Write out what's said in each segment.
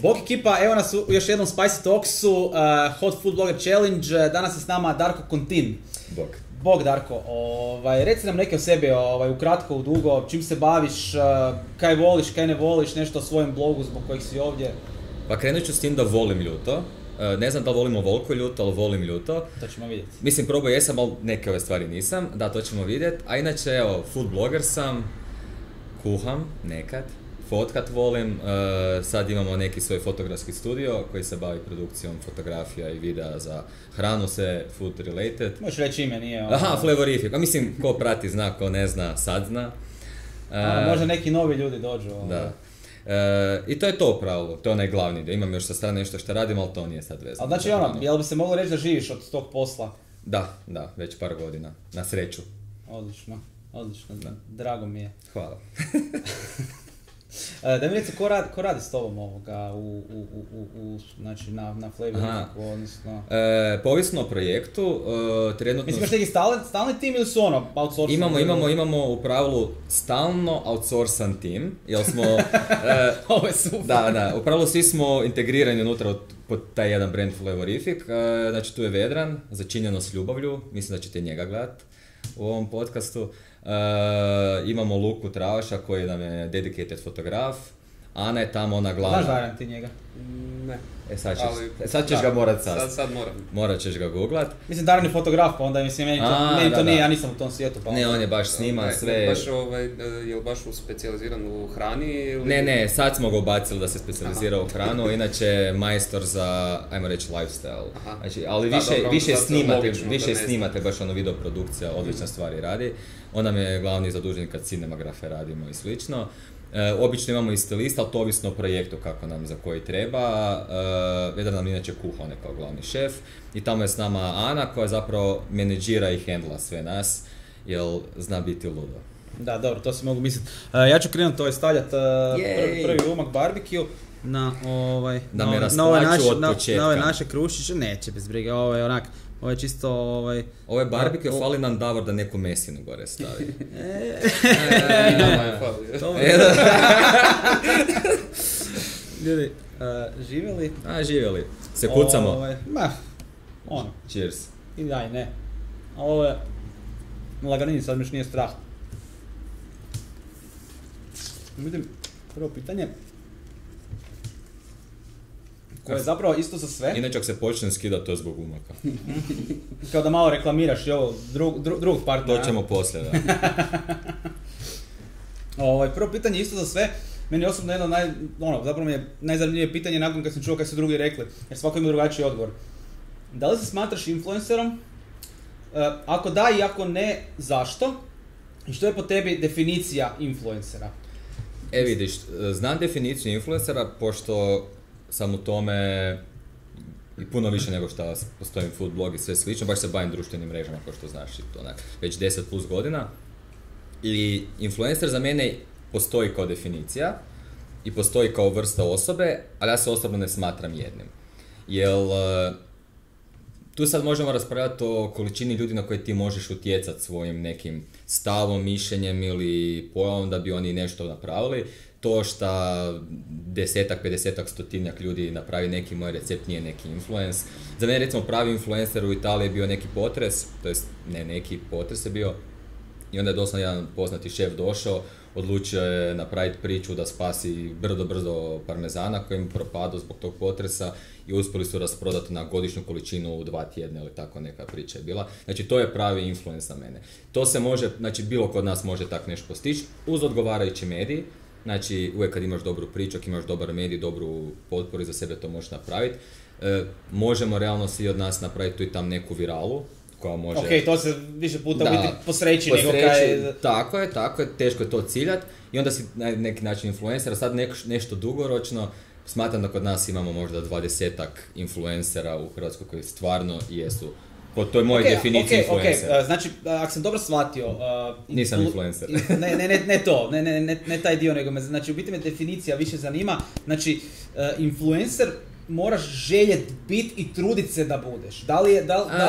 Bog ekipa, evo nas u još jednom Spicy Talksu, Hot Food Blogger Challenge, danas je s nama Darko Kontin. Bog Darko, reci nam neke o sebi, ukratko, udugo, čim se baviš, kaj voliš, kaj ne voliš, nešto o svojem blogu zbog kojih si ovdje. Pa krenut ću s tim da volim ljuto. Ne znam da li volimo voliko ljuto, ali volim ljuto. To ćemo vidjeti. Mislim, probao jesam, ali neke ove stvari nisam. Da, to ćemo vidjeti. A inače, evo, food blogger sam, kuham nekad, fotkat volim. Sad imamo neki svoj fotografski studio koji se bavi produkcijom fotografija i videa za hranu, sve food related. Možeš reći ime, nije ono... Aha, Flavorific. A mislim, ko prati zna, ko ne zna, sad zna. Možda neki novi ljudi dođu. Da. I to je to u pravilu, to je onaj glavni dio. Imam još sa strane nešto što radim, ali to nije sad vezano. Ali znači jel bi se moglo reći da živiš od tog posla? Da, već par godina, na sreću. Odlično, drago mi je. Hvala. Da mi reći, ko radi s tobom znači na Flavorificu, odnosno... Povisno o projektu, trenutno... Mislim, imaš neki stalni tim ili su outsourcing? Imamo u pravilu stalno outsourcan tim, jer smo... Ovo je super. Da, u pravilu svi smo integrirani unutra pod taj jedan brand Flavorific. Znači tu je Vedran, začinjeno s ljubavlju, mislim da ćete njega gledat u ovom podcastu. Imamo Luku Travaša koji nam je dedicated fotograf. Ana je tamo ona glavna. Znaš Varan ti njega? Ne. Sad ćeš ga morat sad moram. Morat ćeš ga googlat. Mislim, Daran je fotograf, pa onda mislim, meni to nije, ja nisam u tom svijetu. Pa ne, on je baš snima sve... Je li baš specijaliziran u hrani ili... Ne, sad smo ga ubacili da se specijalizira u hranu, inače majstor za, ajmo reći, lifestyle. Znači, ali više snimate baš ono video produkcija, odlična stvari radi. On nam je glavni zadužen kad cinemagrafe radimo i slično. Obično imamo i stilista, ali to ovisno o projektu kako nam za koji treba. Vedran nam inače kuha, on je kao glavni šef. I tamo je s nama Ana koja zapravo menedžira i handla sve nas, jer zna biti ludo. Da, dobro, to se mogu misliti. Ja ću krenuti stavljati prvi umak barbecue na ove naše krušiće. Neće bez briga, ovo je onak. Ovo je čisto Ovo je barbecue, fali nam Davor da neku mesinu gore stavi. Ljudi, živjeli? Živjeli. Se kucamo. Cheers. I daj, ne. A ovo je laganini, sad mi još nije strah. Vidim, prvo pitanje. Koje je zapravo isto za sve. Inače ako se počne skidati, to je zbog umaka. Kao da malo reklamiraš i ovo drugog partnera. Doćemo poslije, da. Prvo pitanje isto za sve. Meni osobno jedno zapravo mi je najzanimljivije pitanje nakon kad sam čuo kad su drugi rekli. Jer svako ima drugačiji odgovor. Da li se smatraš influencerom? Ako da i ako ne, zašto? I što je po tebi definicija influencera? Vidiš, znam definiciju influencera pošto sam u tome i puno više nego što postojim food blog i sve slično, baš se bavim društvenim mrežama kao što znaš i to već 10 plus godina. I influencer za mene postoji kao definicija i postoji kao vrsta osobe, ali ja se osobno ne smatram jednim. Jer tu sad možemo raspravljati o količini ljudi na koje ti možeš utjecati svojim nekim stavom, mišljenjem ili pojavom da bi oni nešto napravili. To što 10-ak, 50-ak, 100-tinjak ljudi napravi neki moj recept nije neki influence. Za mene recimo pravi influencer u Italiji je bio neki potres, to jest ne neki potres je bio. I onda je doslovno jedan poznati šef došao, odlučio je napraviti priču da spasi brdo parmezana koji im propadao zbog tog potresa i uspjeli su rasprodati na godišnju količinu u 2 tjedna ili tako neka priča je bila. Znači to je pravi influence za mene. To se može, znači bilo kod nas može tak nešto postići uz odgovarajući mediji. Znači uvijek kad imaš dobru priču, ako imaš dobar medij, dobru potporu za sebe to možeš napraviti. Možemo realno svi od nas napraviti tu i tam neku viralu. Može... Ok, to se više puta biti posreći nego kaj... Tako je, teško je to ciljati i onda si na neki način influencer, a sad nešto dugoročno, smatram da kod nas imamo možda 20-ak influencera u Hrvatskoj koji stvarno jesu. Po toj mojoj definiciji influencer. Znači, ako sam dobro shvatio... Nisam influencer. ne taj dio, nego me, znači u biti me definicija više zanima. Znači, influencer moraš željet bit i trudit se da budeš. Da li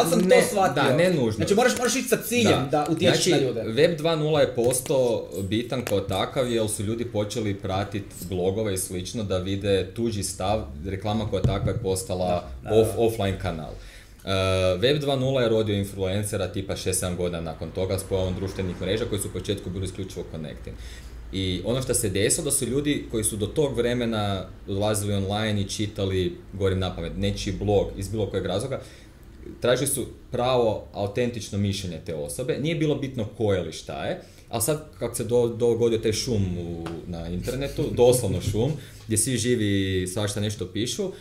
sam to shvatio? Da, ne nužno. Znači moraš ići sa ciljem da utječeš na ljude. Web 2.0 je postao bitan kao takav jer su ljudi počeli pratiti blogove i slično da vide tuđi stav, reklama koja takva je postala offline kanal. Web 2.0 je rodio influencera tipa 6-7 godina nakon toga s pojavom društvenih mreža koji su u početku bili isključivo connecting. I ono što se desilo da su ljudi koji su do tog vremena dolazili online i čitali, govorim napamet, nečiji blog iz bilo kojeg razloga, tražili su pravo, autentično mišljenje te osobe. Nije bilo bitno ko je ili šta je, ali sad kako se dogodio taj šum na internetu, doslovno šum, gdje svi živi svašta nešto pišu,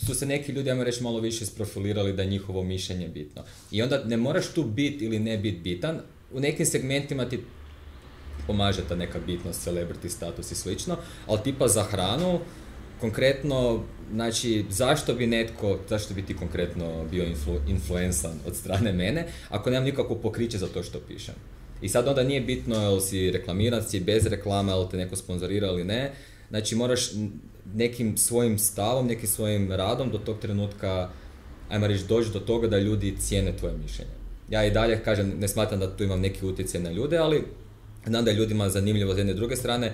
su se neki ljudi, ajmo reći, malo više isprofilirali da je njihovo mišljenje bitno. I onda ne moraš tu biti ili ne biti bitan, u nekim segmentima ti pomaže ta neka bitnost, celebrity status i slično, ali tipa za hranu, konkretno, znači, zašto bi ti konkretno bio influensan od strane mene, ako nemam nikakvo pokriće za to što pišem. I sad onda nije bitno jel si reklamirac, si bez reklama, jel te neko sponzorira ili ne, znači moraš nekim svojim stavom, nekim svojim radom do tog trenutka, ajmo reći, doći do toga da ljudi cijene tvoje mišljenje. Ja i dalje kažem, ne smatram da tu imam neki utjecaj na ljude, ali znam da je ljudima zanimljivo s jedne i druge strane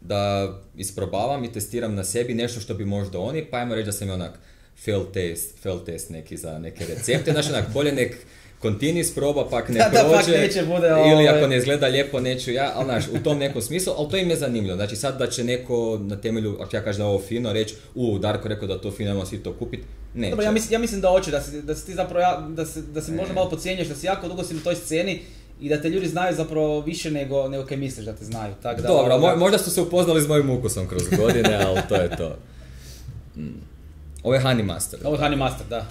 da isprobavam i testiram na sebi nešto što bi možda oni, pa ajmo reći da sam onak fail test neki za neke recepte, znači onak bolje nek kontinuis proba, pak ne prođe, ili ako ne izgleda lijepo neću ja, ali znaš, u tom nekom smislu, ali to im je zanimljivo, znači sad da će neko na temelju, ako ja kažem da je ovo fino, reći, Darko rekao da to fino, nemamo svi to kupiti, neće. Dobro, ja mislim da hoće, da si ti zapravo, da si možda malo podcijenješ, da si jako dugo si na toj sceni, i da te ljudi znaju zapravo više nego kaj misliš da te znaju. Tak da, dobro, možda su se upoznali s mojim ukusom kroz godine, ali to je to. Ovo je Honey Master. Ovo je Honey Master, da.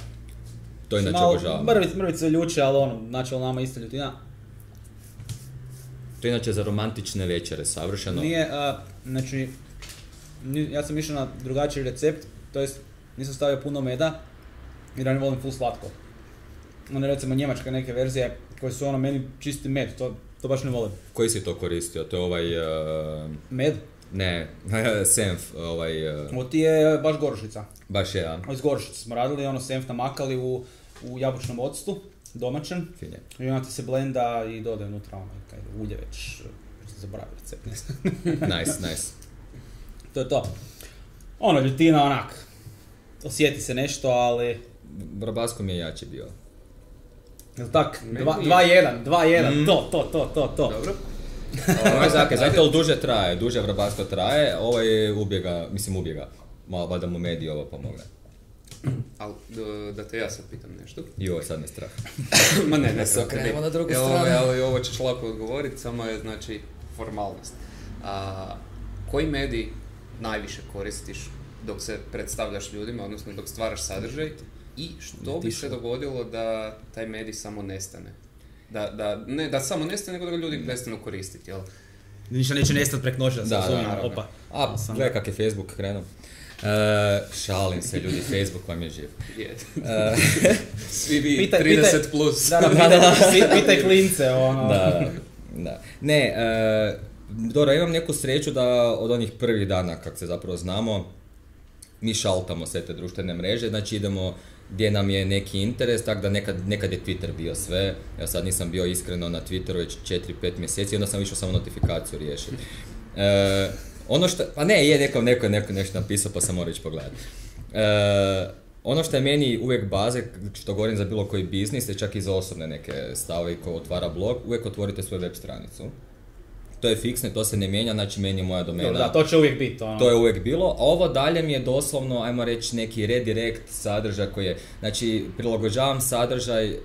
To inače obožavam. Mrvice ljuče, ali znači nama isto ljutina. To je inače za romantične večere, savršeno. Nije, znači, ja sam išao na drugačiji recept, to jest nisam stavio puno meda, jer ja ne volim full slatko. Ono recimo njemačke neke verzije koje su ono meni čisti med, to baš ne volim. Koji si to koristio? To je ovaj... Med? Ne, senf, Ovo ti je baš gorušica. Baš je, ja. Iz gorušice smo radili, senf namakali u jabučnom octu, domaćem. Finje. I onda ti se blenda i dodaje unutra ulje već zaboravio recept. Nice. To je to. Ljutina onak, osjeti se nešto, ali... Brabasko mi je jači bio. Jel tak? 2-1, to. Dobro. Zato duže traje, duže vrabasko traje, ovo je ubjega, malo valjda mu mediji ovo pomogne. Ali da te ja sad pitam nešto. Joj, sad me strah. Ma ne, se okrenemo na drugu stranu. Ovo ćeš lako odgovoriti, samo je znači formalnost. Koji medij najviše koristiš dok se predstavljaš ljudima, odnosno dok stvaraš sadržaj? I što bi se dogodilo da taj medij samo nestane? Ne da samo nestane, nego da ga ljudi prestanu koristiti, jel? Ništa neće nestati prek noći da se osvojim, opa. Gledaj kak je Facebook krenuo. Šalim se ljudi, Facebook vam je živ. Svi vi 30 plus. Pitaj klince, Da. Ne, dobro, imam neku sreću da od onih prvih dana, kak se zapravo znamo, mi šaltamo sve te društvene mreže, znači idemo gdje nam je neki interes, tako da nekad je Twitter bio sve, ja sad nisam bio iskreno na Twitteru već 4-5 mjeseci, onda sam išao samo notifikaciju riješiti. Ono što, pa ne, je neko nešto napisao pa sam morao ići pogledati. Ono što je meni uvijek baze, što govorim za bilo koji biznis, je čak i za osobne neke stave ko otvara blog, uvijek otvorite svoju web stranicu. To je fiksno, to se ne mijenja, znači meni je moja domena. Da, to će uvijek biti. To je uvijek bilo, a ovo dalje mi je doslovno, ajmo reći, neki redirect sadržaj koji je, znači prilagođavam sadržaj,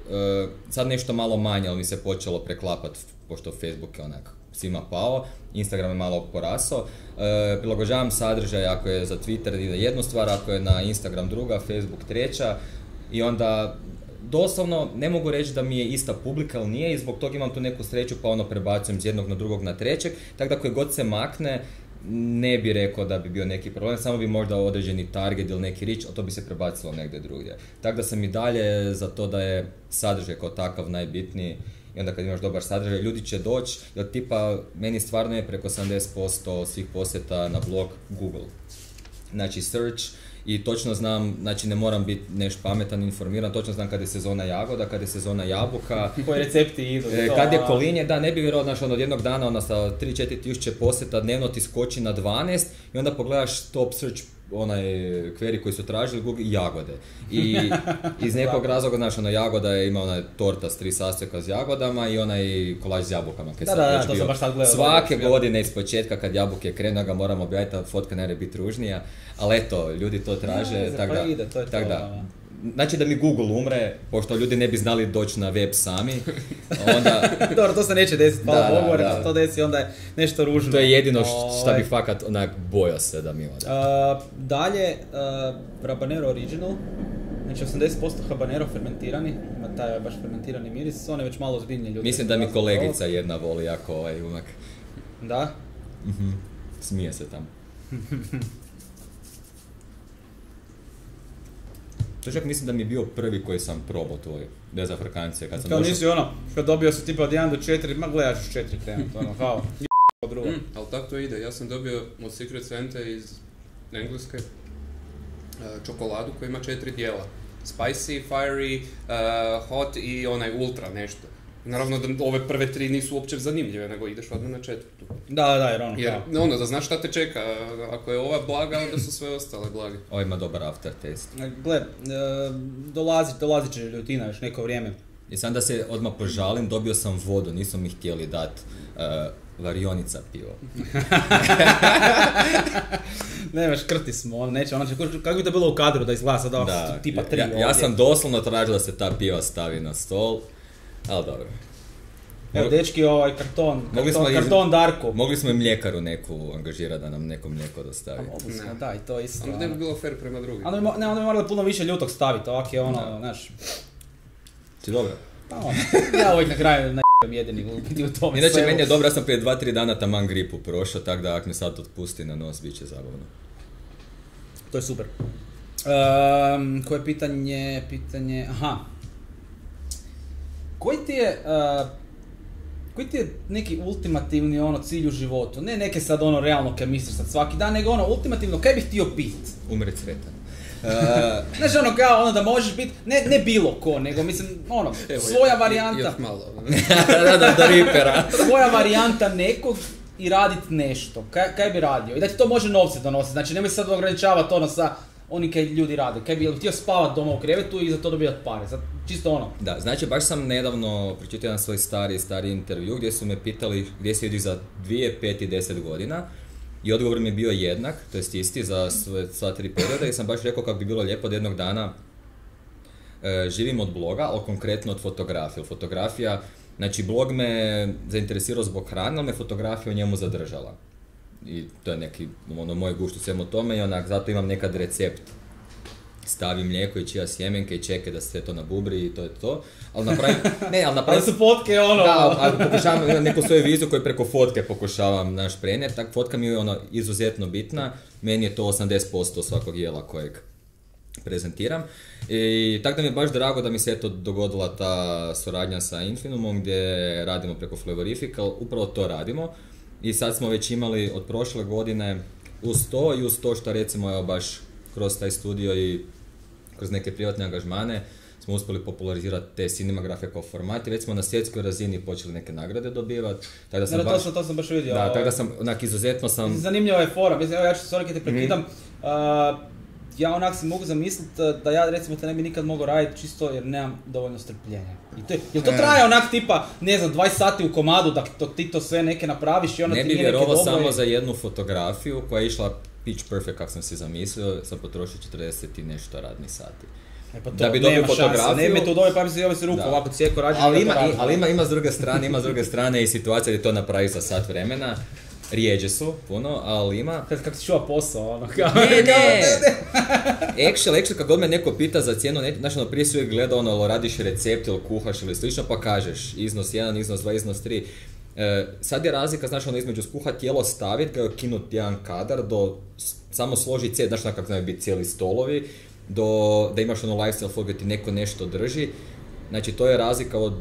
sad nešto malo manje, ali mi se počelo preklapati, pošto Facebook je onak svima pao, Instagram je malo porasao, prilagođavam sadržaj ako je za Twitter ide jednu stvar, ako je na Instagram druga, Facebook treća, i onda doslovno ne mogu reći da mi je ista publika, ali nije, i zbog toga imam tu neku sreću pa prebacujem s jednog na drugog na trećeg, tako da koji god se makne ne bi rekao da bi bio neki problem, samo bi možda određeni target ili neki reach, a to bi se prebacilo negdje drugdje. Tako da sam i dalje za to da je sadržaj kao takav najbitniji, i onda kad imaš dobar sadržaj, ljudi će doći, jer tipa meni stvarno je preko 70% svih posjeta na blog Google. Znači search i točno znam, znači ne moram biti nešto pametan, informiran, točno znam kad je sezona jagoda, kad je sezona jabuka. Koji recepti idu. Kad je kolinje, da, ne bi vjerovao, znači od jednog dana ona sa 3-4 tisuće posjeta dnevno ti skoči na 12 i onda pogledaš top search onaj query koji su tražili Google jagode. I iz nekog razloga, znači jagoda je ima onaj torta s 3 sastojka s jagodama i onaj kolaž s jabukama. Da, to sam baš tad gledao. Svake godine iz početka kad jabuke krenu, ga moramo objaviti, a fotka ne biti ružnija. Ali eto, ljudi to traže, tak da. Znači da mi Google umre, pošto ljudi ne bi znali doći na web sami, onda... Dobro, to se neće desiti, hvala Bogu, jer to desi, onda je nešto ružno. To je jedino što bi fakat onak bojao se da mi onda. Dalje, Habanero Original, znači 80% habanero fermentirani, ima taj baš fermentirani miris, on je već malo ozbiljniji ljudi. Mislim da mi kolegica jedna voli jako ovaj umak. Da? Smije se tam. To čak mislim da mi je bio prvi koji sam probao tvoj dezafrkance. Kad sam došao... nisi ono, kad dobio si tipa od 1 do 4, ma gledaš 4 krenut, ono, kao, drugo. Ali tako to ide, ja sam dobio od Secret Sante iz Engleske čokoladu koja ima 4 dijela. Spicy, fiery, hot i onaj ultra nešto. Naravno da ove prve 3 nisu uopće zanimljive, nego ideš odmah na 4. Da, jer ono, jer, ono, da znaš šta te čeka, ako je ova blaga, onda su sve ostale blage. Ovo ima dobar aftertaste. Gle, dolazit će ljutina još neko vrijeme. I sam da se odmah požalim, dobio sam vodu, nisu mi htjeli dati varionica pivo. Nema, škrti smo, on neće, kako bi to bilo u kadru da izgleda sad ovako tipa 3 ovdje. Ja sam doslovno tražio da se ta piva stavi na stol, ali dobro. Evo, dečki, ovaj karton Darko. Mogli smo i mljekaru neku angažirati da nam neko mlijeko dostavi. Mogli smo, da, i to isto. Onda ne bi bilo fair prema drugim. Onda bi morali puno više ljutog staviti, ovak je ono, znaš. Ti dobro? Pa ono, ja uvijek na kraju jedini u tome. Inače, meni je dobro, ja sam prije 2-3 dana taman gripu prošao, tako da ako me sad otpusti na nos, bit će zabavno. To je super. Koje pitanje, aha. Koji ti je neki ultimativni ono cilj u životu? Ne neke sad ono realno kaj misliš sad svaki dan, nego ono ultimativno kaj bih htio pit? Umret sretan. Znaš ono kao ono da možeš biti, ne bilo ko, nego mislim ono, svoja varijanta. Još malo. do ripera. Svoja varijanta nekog i radit nešto. Kaj bi radio? I da ti to može novce donositi, znači nemoj sad ograničavati ono sa oni kaj ljudi rade. Kaj bi htio spavat doma u krevetu i za to dobijat pare. Čisto ono. Da, znači baš sam nedavno pročitao jedan svoj stari intervju gdje su me pitali gdje si vidiš za 2, 5 i 10 godina. I odgovor mi je bio jednak, to jest isti za sva 3 perioda i sam baš rekao kako bi bilo lijepo da jednog dana živim od bloga, ali konkretno od fotografije. Fotografija, znači blog me zainteresirao zbog hrane, ali me fotografija o njemu zadržala. I to je neki moj gušt u svemu tome i onak, zato imam nekad recept. Stavim mlijeko i čija sjemenke i čeke da se to nabubri i to je to. Ali napravim... Ali su fotke ono... Da, ali pokušavam imam neku svoju viziju koju preko fotke pokušavam prenijeti. Tak fotka mi je izuzetno bitna. Meni je to 80% svakog jela kojeg prezentiram. I tako da mi je baš drago da mi se dogodila ta suradnja sa Infinumom gdje radimo preko Flavorifica, upravo to radimo. I sad smo već imali od prošle godine uz to što recimo evo baš kroz taj studio i kroz neke privatne angažmane smo uspjeli popularizirati te cinemagrafe kao format i već smo na svjetskoj razini počeli neke nagrade dobivati. To sam baš vidio. Da, tako da sam, izuzetno sam... Zanimljiva je fora, evo ja ću se te prekidam. Ja onak si mogu zamisliti da ja recimo te ne bi nikad mogao raditi čisto jer nemam dovoljno strpljenja. Jel to traje onak tipa, ne znam, 20 sati u komadu dok ti to sve neke napraviš i ono ti nije neke doboje? Ne bi vjerovao samo za jednu fotografiju koja je išla pitch perfect kako sam si zamislio, sam potrošio 40 i nešto radnih sati. Da bi dobio fotografiju... Ne me to dobe pa bi se ruku ovako cijeko rađe. Ali ima s druge strane i situacija gdje to napravi za sat vremena. Rijeđe su, puno, ali ima... Kako ti čuva posao, ono kao... Ne! Actually, kad god me neko pita za cijenu, znaš, prije si uvijek gleda ono, radiš recept ili kuhaš ili slično, pa kažeš iznos 1, iznos 2, iznos 3. Sad je razlika, znaš, između skuha tijelo staviti, kao kinut jedan kadar, do samo složiti cijeli, znaš, kako znaju biti cijeli stolovi, da imaš lifestyle fotografiju gdje ti neko nešto drži. Znači, to je razlika od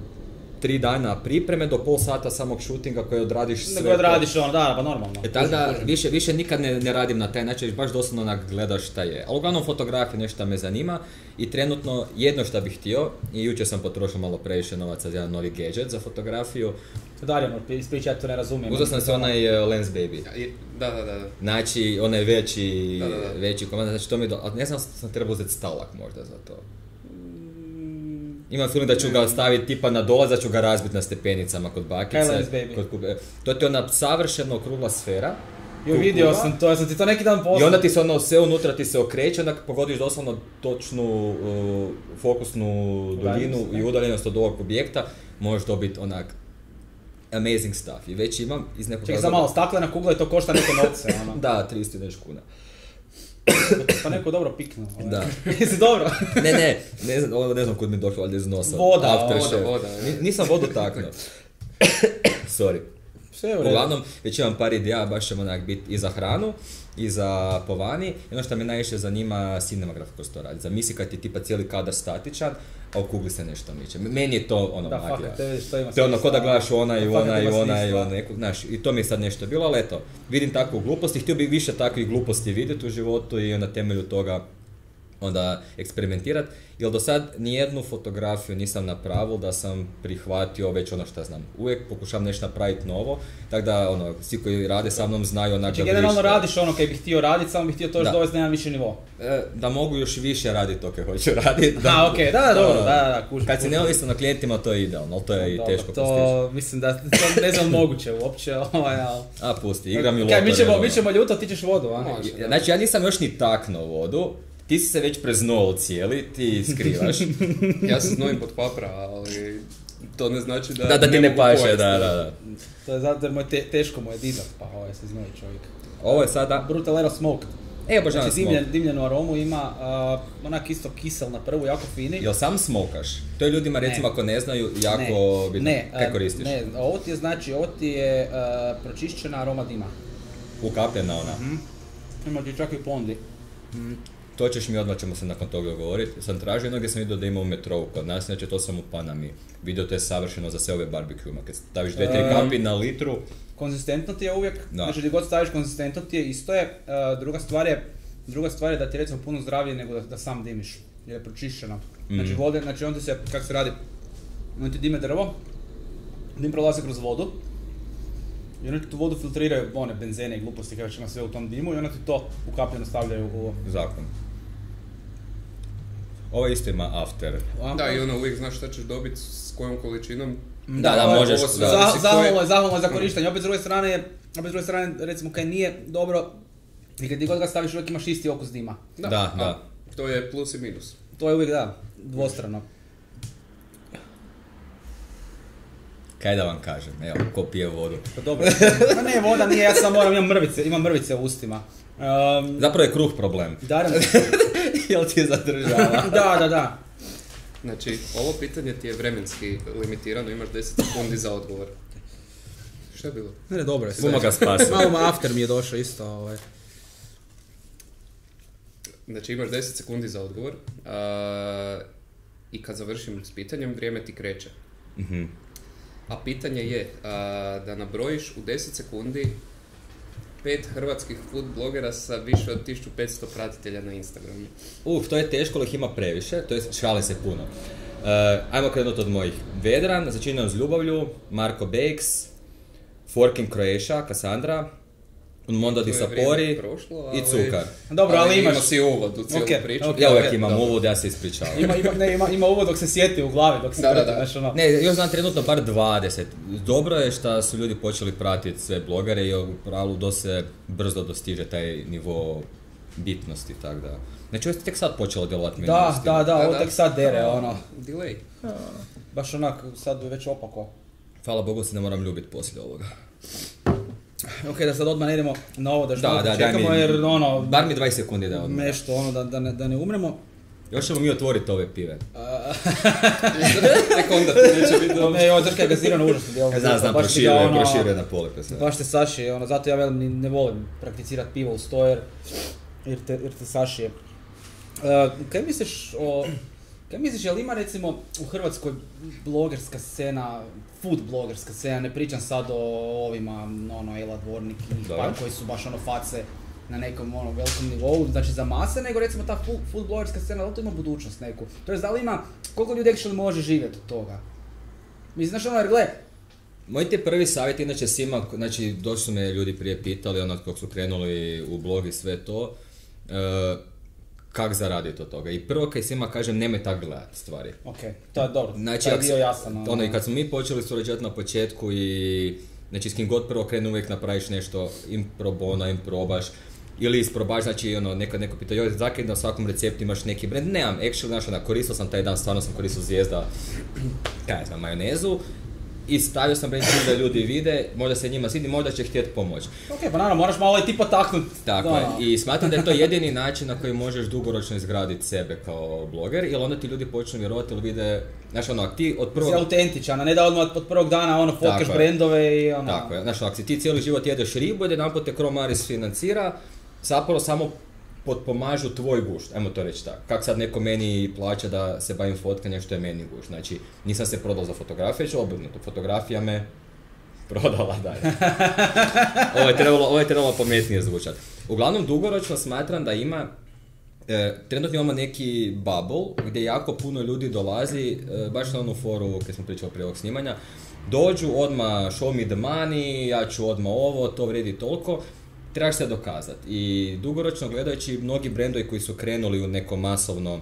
3 dana pripreme do pol sata samog shootinga koje odradiš sve. Nego odradiš ono, da, pa normalno. Tako da više nikad ne radim na taj način, baš doslovno onak gledaš šta je. Ali uglavnom fotografija nešto me zanima i trenutno jedno što bih htio, i jučer sam potrošio malo previše novaca za jedan novi gadget za fotografiju. Darjano, ispričaj, ja to ne razumijem. Uzeo sam se onaj Lens Baby. Da. Znači, onaj veći komand, znači to mi ali ne znam, sam trebao uzeti stalak možda za to. Imam film da ću ga staviti tipa na dolaz, da ću ga razbiti na stepenicama kod bakice. To je ona savršeno okrugla sfera. Jo, vidio sam to, ja sam ti to neki dan poslao. I onda ti se ono sve unutra ti se okreće, onda pogodiš doslovno točnu fokusnu duljinu i udaljenost od ovog objekta, možeš dobiti onak amazing stuff. I već imam iz nekog... Čekaj, za malo staklena kugla i to košta neke novce, ono. Da, 300 nešto kuna. Pa neko dobro piknuo. Da. Jesi dobro? Ne znam kud mi je došlo, ali iz nosa. Voda. Nisam vodu taknuo. Sorry. Sve u redu. Uglavnom, već imam par ideja, baš ćemo onak biti i za hranu, i za po vani. I ono što me najviše zanima, cinematograf koji se to radi. Zamisli kad je tipa cijeli kadar statičan, a u kugli se nešto miče. Meni je to ono da, magija. To je ono ko da gledaš nekog, znaš, i to mi je sad nešto bilo, ali eto, vidim takvu glupost i htio bih više takvih gluposti vidjeti u životu i na temelju toga onda eksperimentirati, jer do sad nijednu fotografiju nisam napravil da sam prihvatio već ono što znam. Uvijek pokušavam nešto napraviti novo, tako da ono, svi koji rade sa mnom znaju onak znači, da generalno radiš ono kaj bih htio raditi, samo bih htio to još dovesti na jedan viši nivo. Da mogu još više raditi to kaj hoću raditi. Okej, dobro, da, kužim. Kad si neovisno na klijentima to je idealno, ali to je i teško postići. To mislim da to ne znam moguće uopće, A pusti, igram i loto. Mi ćemo ljuto, ti ćeš vodu, a? Znači ja nisam još ni taknuo vodu. Ti si se već preznuo cijeli, ti skrivaš. Ja se znojim pod papra, ali to ne znači da... Da ti ne paše, da. To je zato jer teško mu je dizat, pa se znoji čovjek. Ovo je sada... Brutal Aero Smoked. Obožavam znači, dimljenu aromu ima, onak isto kisel na prvu, jako fini. Jel sam smokaš? To je ljudima, recimo, ako ne znaju, jako bitno. Kaj koristiš? Ne, ovo ti je pročišćena aroma dima. Ukapljena ona? Ima ti čak i pondi. To ćeš mi, odmah ćemo se nakon toga govoriti. Sam tražio jedno gdje sam vidio da ima u metrovu kod nas, znači to sam u Panami. Vidio to je savršeno za sve ove barbecue-ma. Kad staviš 2-3 kapi na litru... Konzistentno ti je uvijek, znači gdje god staviš konzistentno ti je isto je. Druga stvar je da ti recimo puno zdravlje nego da sam dimiš, jer je pročišćena. Znači vode, znači onda se, kako se radi, onda ti dime drvo, dim prolazi kroz vodu, i oni tu vodu filtriraju one benzene i gluposti kada će ima sve u tom dimu i onda ti to ukapljeno stavljaju u zakon. Ovo isto ima after. Da, i ono uvijek znaš šta ćeš dobiti s kojom količinom. Da, možeš. Zahvalno je za korištenje. Opet s druge strane, recimo kaj nije dobro, i kad ti god ga staviš uvijek imaš isti okus dima. Da. To je plus i minus. To je uvijek dvostrano. Kaj da vam kažem, evo, ko pije vodu. Pa dobro, pa ne, voda nije, ja sam imam mrvice u ustima. Zapravo je kruh problem. Jel ti je zadržava? Da. Znači, ovo pitanje ti je vremenski limitirano, imaš 10 sekundi za odgovor. Šta je bilo? Ne, dobro je. Puno ga spasi. Malo after mi je došao isto. Znači, imaš 10 sekundi za odgovor i kad završim s pitanjem, vrijeme ti kreće. A pitanje je da nabrojiš u 10 sekundi 5 hrvatskih food blogera sa više od 1500 pratitelja na Instagramu. To je teško, ali ih ima previše, to je šale se puno. Ajmo krenuti od mojih. Vedran, Začinjeno s ljubavlju, Marko Bakes, Forking Croatia, Cassandra, Un Mondo di Sapori i Cukar. Dobro, ali imaš... Ima si uvod u cijelu priču. Ja uvijek imam uvod, ja se ispričavam. Ima uvod dok se sjeti u glavi, dok se prati. Ne, još znam trenutno bar 20. Dobro je što su ljudi počeli pratiti sve blogere i u pravilu dosta brzo dostiže taj nivo bitnosti, tako da... Znači, ovo je tek sad počelo djelovati meni. Da, ovo tek sad dere, Delay. Baš onak, sad već opako. Hvala Bogu se ne moram ljubiti poslije ovoga. Ok, da sad odmah ne idemo na ovo da čekamo jer bar mi 20 sekundi da odmah. Nešto da ne umremo. Još ćemo mi otvoriti ove pive. Tek onda ti neće biti dobro. Ne, ovo trka je gazirano užasno djelo. Znam, proširuje na pole. Baš te sašije, zato ja velim ne volim prakticirati pivo u stojer jer te sašije. Kaj misliš o Kaj misliš, jel ima recimo u Hrvatskoj blogerska scena, food blogerska scena, ne pričam sad o ovima, Ela Dvornik i par koji su baš face na nekom velikom nivou, znači za mase, nego recimo ta food blogerska scena, da li to ima budućnost neku? To je, da li ima, koliko ljudi actually može živjeti od toga? Mislim, znaš jer gle, moj ti prvi savjet, inače svima, znači došli su me ljudi prije pitali, kako su krenuli u blog i sve to, kak zaraditi od toga. I prvo kad svima kažem, nemoj tako gledati stvari. Ok, to je dobro, znači, to je dio jasan. I kad smo mi počeli surađivati na početku i znači s kim god prvo krenu uvijek napraviš nešto, im pro bono, im probaš, ili isprobaš, znači nekad neko pita, joj, zakaj na svakom receptu imaš neki brand, nemam, actually, koristio sam taj dan, stvarno sam koristio Zvijezda, majonezu, i stavio sam brand da ljudi vide, možda se njima svidi, možda će htjeti pomoći. Ok, pa naravno, moraš malo i ti potaknuti. Tako je, i smatram da je to jedini način na koji možeš dugoročno izgraditi sebe kao bloger, jer onda ti ljudi počnu vjerovati ili vide, znaš ako ti od prvog... Si autentičan, a ne da odmah od prvog dana pokaš brendove i Tako je, znaš ako si ti cijeli život jedeš ribu, jedanput te Cromaris financira, zapravo samo potpomažu tvoj gušt, ajmo to reći tako. Kako sad neko meni plaća da se bavim fotkanjem što je meni gušt, znači nisam se prodao za fotografije, već obrnuto, fotografija me prodala dalje. Ovo je trebalo pametnije zvučati. Uglavnom, dugoročno smatram da ima, trenutno imamo neki bubble gdje jako puno ljudi dolazi, baš na onu foru kad smo pričali prije ovog snimanja, dođu odmah show me the money, ja ću odmah ovo, to vrijedi toliko, trebaš se dokazati. I dugoročno gledajući, mnogi brendovi koji su krenuli u neko masovno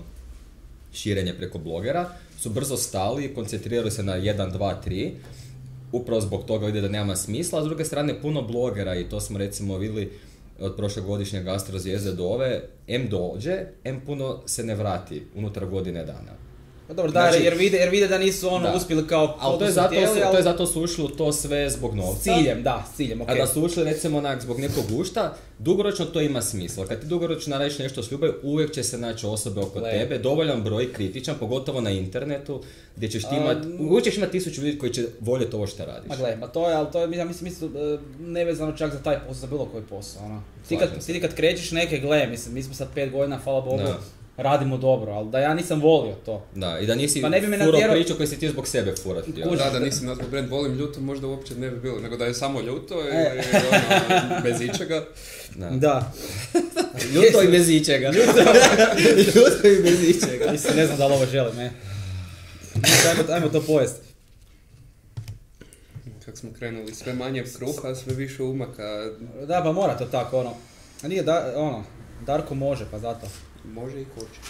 širenje preko blogera su brzo stali i koncentrirali se na 1, 2, 3. Upravo zbog toga vide da nema smisla, a s druge strane puno blogera, i to smo recimo vidjeli od prošlogodišnje Gastro Zvijezde do ove, M dođe, M puno se ne vrati unutar godine dana. Pa dobro, znači, jer vide da nisu uspjeli kao... Ali to je zato su ušli u to sve zbog novca. S ciljem, ok. A da su ušli recimo zbog nekog gušta, dugoročno to ima smisla. Kad ti dugoročno radiš nešto s ljubavi, uvijek će se naći osobe oko tebe, dovoljan broj kritičan, pogotovo na internetu, gdje ćeš ti imati, uvijek ćeš imati 1000 ljudi koji će voljeti ovo što radiš. To je, mislim, nevezano čak za taj posao, za bilo koji posao. Ti kad krećeš neke, mi smo sad 5 godina, hvala Bogu, radimo dobro, ali da ja nisam volio to. Da, i da nisi furao priču koju si ti zbog sebe furati. Da nisam nazvao brand volim ljuto, možda uopće ne bi bilo, nego da je samo ljuto i bez ičega. Da. Ljuto i bez ičega. Ljuto i bez ičega. Mislim, ne znam da li ovo želim, Ajmo to pojesti. Kako smo krenuli, sve manje kruha, sve više umaka. Da, pa mora to tako, A nije, Darko može, pa zato. Može i hoće.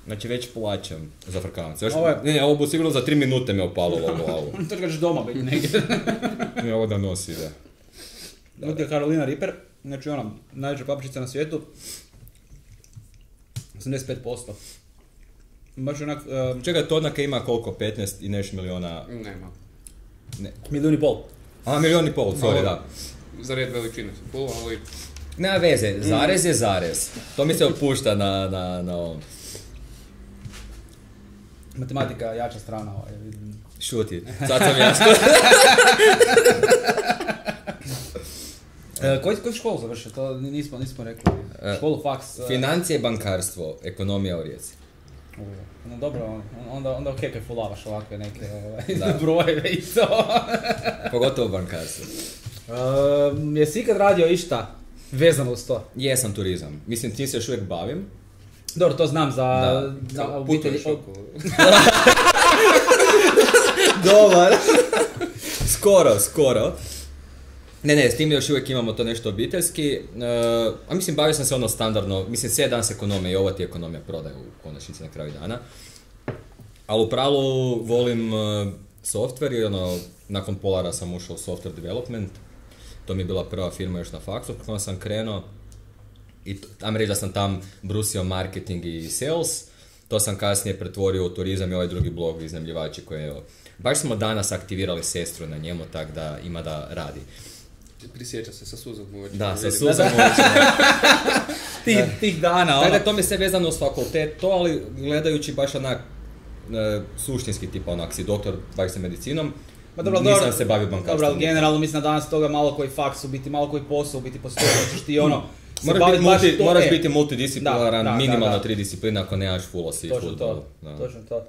Znači već plaćam za frkavance. Ovo bu sigurno za 3 minute me opalilo u glavu. To ćeš doma biti negdje. Ovo da nosi, da. Ovo je Carolina Reaper, znači najveća papričica na svijetu. 85%. Baš onak... Čekaj, to odnaka ima koliko? 15 i nešto miliona? Nema. Milijun i pol. A, milijun i pol, sorry, da. Za red veličine su pol, ali... Nema veze, zarez je zarez. To mi se opušta na ovom. Matematika je jača strana. Šuti, sad sam jasno. Koju školu završio? To nismo rekli. Školu, faks. Financije i bankarstvo, ekonomija u Rijeci. No dobro, onda ok kad fulavaš ovakve neke brojeve i to. Pogotovo bankarstvo. Jesi ikad radio išta vezano uz to? Jesam, turizam. Mislim, ti se još uvijek bavim. Dobro, to znam za obitelji. Dobar. Skoro. Ne, s tim još uvijek imamo to nešto obiteljski. A mislim, bavio sam se standardno, mislim, sve danas ekonomija i ovo ti ekonomija prodaje u konačnici na kraju dana. Ali u pravilu volim software i nakon Polara sam ušao u software development. To mi je bila prva firma još na faksu, kako sam krenuo. I tam reći da sam tam brusio marketing i sales. To sam kasnije pretvorio u turizam i ovaj drugi blog iznajmljivači koji je... Baš smo danas aktivirali sestru na njemu, tak da ima da radi. Prisjeća se sa suzom u očima. Da, sa suzom u očima. Tih dana, Tako da to mi se vezano uz fakultet, ali gledajući baš suštinski tipa, ako si doktor, baviš se medicinom, se bavio bankarstvom. Dobro, ali generalno mislim da danas toga malo koji faks u biti, malo koji posao u biti postoji, hoćeš ti Moraš biti multidisciplinaran, minimalno da. 3 discipline ako nemaš full osi futbol. Točno to.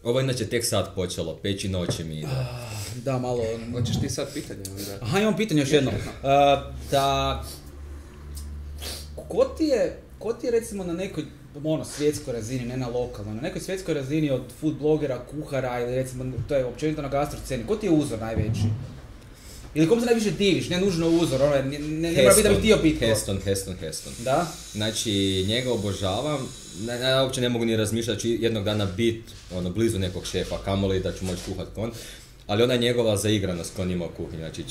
Ovo inače tek sad počelo, 5 noći mi ide. Da, malo... Hoćeš ti sad pitanje onda? Aha, imam pitanje još jedno. Ko ti je recimo na nekoj svjetskoj razini, ne na lokalnoj, na nekoj svjetskoj razini od food blogera, kuhara ili recimo, to je općenito na gastro sceni, ko ti je uzor najveći? Ili kom se najviše diviš, ne nužno uzor, ne mora biti da bih htio pitao. Heston. Da? Znači, njega obožavam, ja uopće ne mogu ni razmišljati da ću jednog dana bit blizu nekog šefa, kamoli da ću moći kuhat kon, ali ona je njegova zaigranost kon ima u kuhinji, znači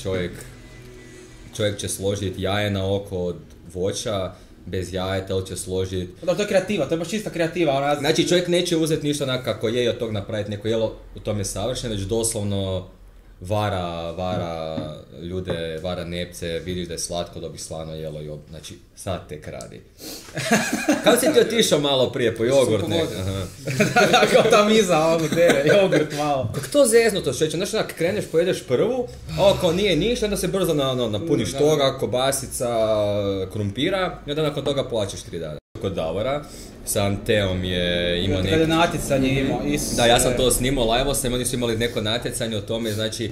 čovjek će složiti jaje na oko od voća, bez jajeta, ili će složiti... Da, to je kreativa, to je baš čista kreativa. Znači čovjek neće uzeti ništa onak kako je i od tog napraviti neko jelo, u tom je savršeno, već doslovno vara ljude, vara nepce, vidiš da je slatko, dobiš slano jelo i znači sad tek radi. Kako si ti otišao malo prije po jogurt nek? Da, kao ta miza, jogurt malo. Kako to zeznuto šeće, znači onak kreneš, pojedeš prvu, a ako nije ništa, onda se brzo napuniš toga, kobasica, krumpira i onda nakon toga plaćeš 3 dana. Kod Davora, sa Anteom je imao neko... Kada je natjecanje imao, Da, ja sam to snimao, live sam, oni su imali neko natjecanje o tome, znači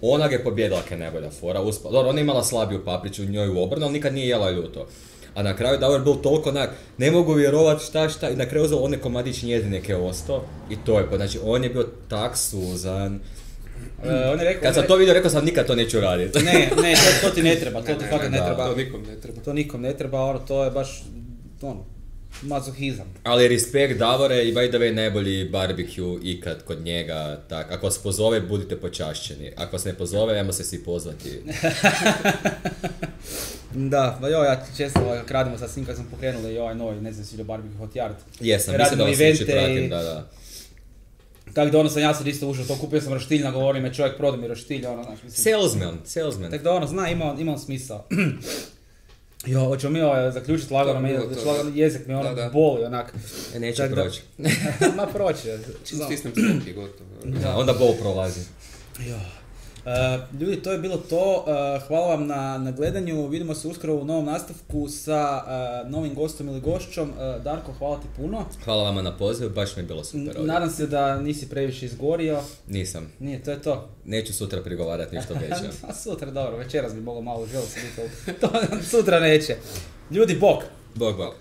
ona ga je pobjedila kad je najbolja fora, dobro, ona je imala slabiju papriču, njoj u obrnu, ali nikad nije jela ljuto. A na kraju Davor bil toliko onak, ne mogu vjerovat šta, i na kraju uzeo one komadić njezineke ostao i to je, znači on je bio tak suzan. Kad sam to vidio, rekao sam nikad to neću raditi. Ne, to ti ne treba, to ti fakat ne treba. To nikom ne treba. To nikom ne treba, to je baš, mazohizam. Ali respekt Davore i by the way najbolji barbecue ikad kod njega, tak. Ako vas pozove, budite počašćeni. Ako vas ne pozove, ajmo se svi pozvati. Da, ja ti često radimo sa svim kad sam pokrenuli i ovaj novi, ne znam si barbecue hot yard. Jesam, mislim da vas sliči pratim, da. Tako da ja sam isto ušao to, kupio sam roštilj, nagovorio me čovjek, prodao mi roštilj, Salesman. Tako da imam smisao. Hoćemo mi zaključiti lagano, jezik mi boli onak. Neće proći. Ma proći. Čim stisnem stop je gotovo. Onda bol prolazi. Ljudi, to je bilo to. Hvala vam na gledanju. Vidimo se uskoro u novom nastavku sa novim gostom ili gošćom. Darko, hvala ti puno. Hvala vama na pozivu, baš mi je bilo super ovdje. Nadam se da nisi previše izgorio. Nisam. Nije, to je to. Neću sutra prigovarati ništa veće. Sutra, dobro, večeras bi mogao malo želiti. Sutra neće. Ljudi, bok! Bok.